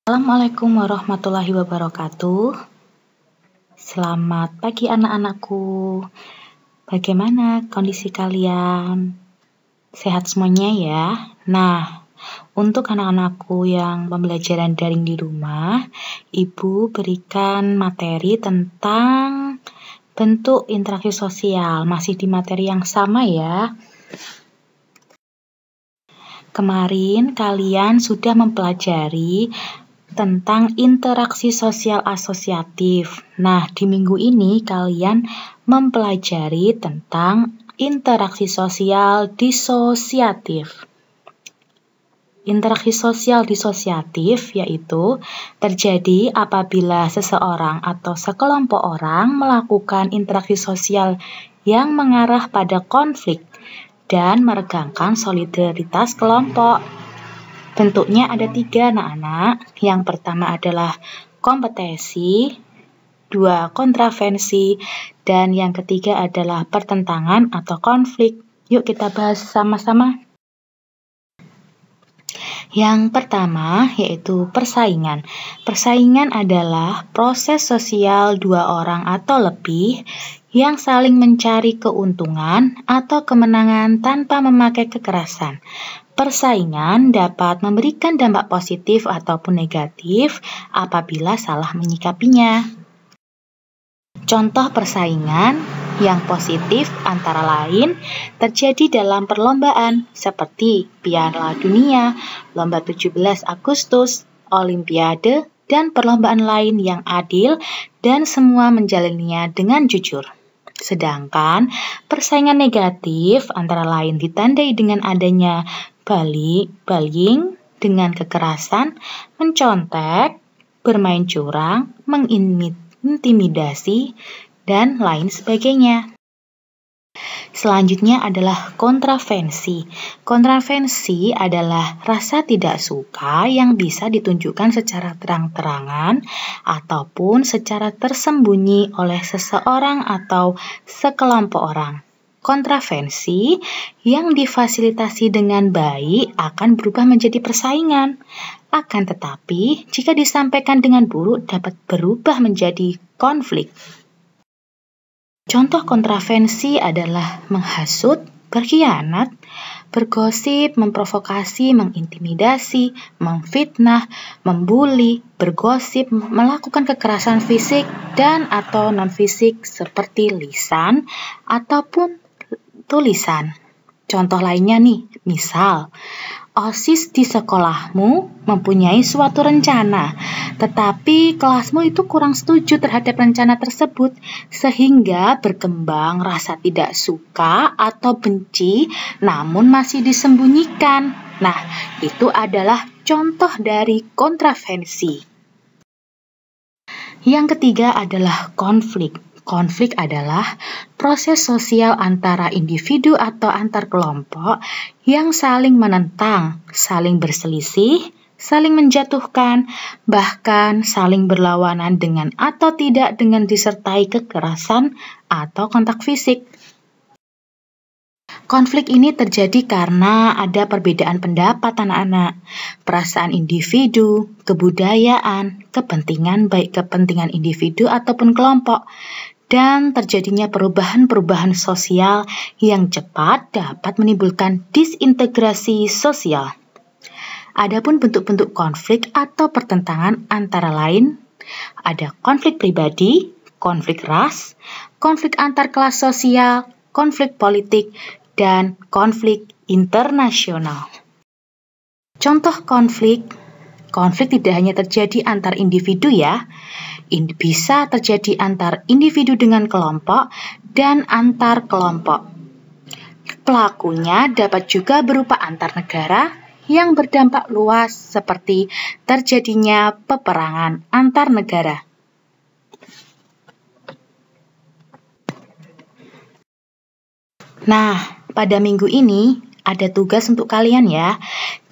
Assalamualaikum warahmatullahi wabarakatuh. Selamat pagi anak-anakku. Bagaimana kondisi kalian? Sehat semuanya ya? Nah, untuk anak-anakku yang pembelajaran daring di rumah, Ibu berikan materi tentang bentuk interaksi sosial. Masih di materi yang sama ya. Kemarin kalian sudah mempelajari tentang interaksi sosial asosiatif. Nah, di minggu ini kalian mempelajari tentang interaksi sosial disosiatif. Interaksi sosial disosiatif yaitu terjadi apabila seseorang atau sekelompok orang melakukan interaksi sosial yang mengarah pada konflik dan meregangkan solidaritas kelompok. Bentuknya ada 3 anak-anak. Yang pertama adalah kompetensi, 2 kontravensi, dan yang ketiga adalah pertentangan atau konflik. Yuk kita bahas sama-sama. Yang pertama yaitu persaingan. Persaingan adalah proses sosial 2 orang atau lebih yang saling mencari keuntungan atau kemenangan tanpa memakai kekerasan. Persaingan dapat memberikan dampak positif ataupun negatif apabila salah menyikapinya. Contoh persaingan yang positif antara lain terjadi dalam perlombaan seperti Piala Dunia, Lomba 17 Agustus, Olimpiade, dan perlombaan lain yang adil dan semua menjalaninya dengan jujur. Sedangkan persaingan negatif antara lain ditandai dengan adanya bullying dengan kekerasan, mencontek, bermain curang, mengintimidasi, dan lain sebagainya. Selanjutnya adalah kontravensi. Kontravensi adalah rasa tidak suka yang bisa ditunjukkan secara terang-terangan ataupun secara tersembunyi oleh seseorang atau sekelompok orang. Kontravensi yang difasilitasi dengan baik akan berubah menjadi persaingan. Akan tetapi, jika disampaikan dengan buruk dapat berubah menjadi konflik. Contoh kontravensi adalah menghasut, berkhianat, bergosip, memprovokasi, mengintimidasi, memfitnah, membuli, bergosip, melakukan kekerasan fisik dan atau non-fisik seperti lisan ataupun tulisan. Contoh lainnya nih, misal OSIS di sekolahmu mempunyai suatu rencana, tetapi kelasmu itu kurang setuju terhadap rencana tersebut, sehingga berkembang rasa tidak suka atau benci, namun masih disembunyikan. Nah, itu adalah contoh dari kontravensi. Yang ketiga adalah konflik. Konflik adalah proses sosial antara individu atau antar kelompok yang saling menentang, saling berselisih, saling menjatuhkan, bahkan saling berlawanan dengan atau tidak dengan disertai kekerasan atau kontak fisik. Konflik ini terjadi karena ada perbedaan pendapat anak-anak, perasaan individu, kebudayaan, kepentingan baik kepentingan individu ataupun kelompok, dan terjadinya perubahan-perubahan sosial yang cepat dapat menimbulkan disintegrasi sosial. Adapun bentuk-bentuk konflik atau pertentangan antara lain ada konflik pribadi, konflik ras, konflik antar kelas sosial, konflik politik, dan konflik internasional. Contoh konflik tidak hanya terjadi antar individu ya, bisa terjadi antar individu dengan kelompok dan antar kelompok. Pelakunya dapat juga berupa antar negara yang berdampak luas seperti terjadinya peperangan antar negara. Nah, pada minggu ini ada tugas untuk kalian ya.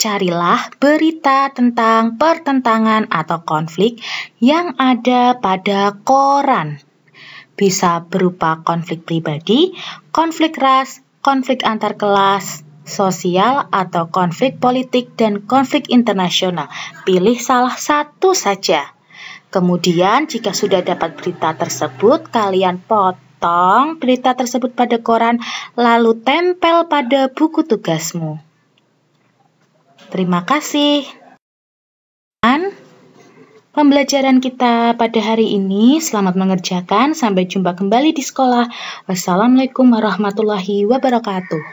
Carilah berita tentang pertentangan atau konflik yang ada pada koran. Bisa berupa konflik pribadi, konflik ras, konflik antar kelas, sosial, atau konflik politik dan konflik internasional. Pilih salah satu saja. Kemudian, jika sudah dapat berita tersebut, kalian potong berita tersebut pada koran, lalu tempel pada buku tugasmu. Terima kasih. Pembelajaran kita pada hari ini, selamat mengerjakan. Sampai jumpa kembali di sekolah. Wassalamualaikum warahmatullahi wabarakatuh.